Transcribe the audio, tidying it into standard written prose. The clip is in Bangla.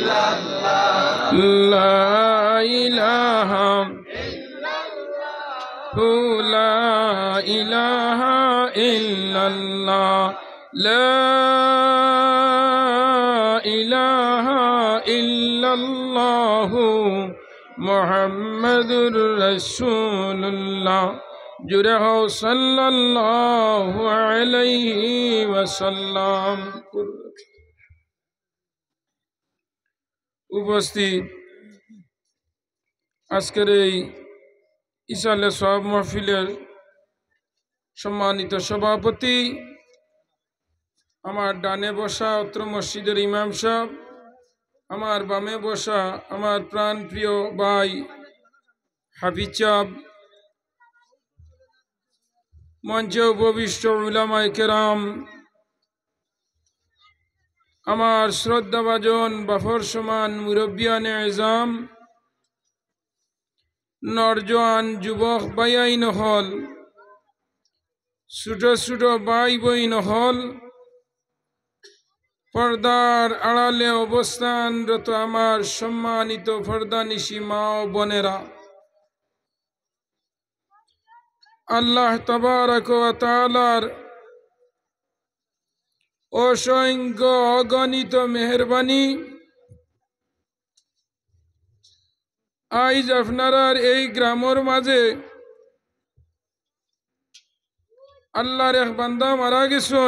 لا إله لا إله إلا الله لا إله إلا الله محمد رسول الله جره صلى الله عليه وسلم উপস্থিত আজকের এই ইসালে সওয়াব মাহফিলের সম্মানিত সভাপতি, আমার ডানে বসা অত্র মসজিদের ইমাম সাহেব, আমার বামে বসা আমার প্রাণ প্রিয় ভাই হাফিজ সাহেব, মঞ্চে উপবিষ্ট উলামায়ে কেরাম, আমার শ্রদ্ধাভাজন বাফর সমান মুরব্বিয়ানে এজাম, নরজওয়ান যুবক ভাইয়াইন হল, ছোট ছোট ভাই বইন হল, পর্দার আড়ালে অবস্থানরত আমার সম্মানিত পর্দানিশী মা ও বোনেরা, আল্লাহ তাবারক ওয়া তাআলার অসংখ্য অগণিত মেহেরবানি, আজ আপনার এই গ্রামের মাঝে আল্লাহর এক বান্দা মারা গেছে।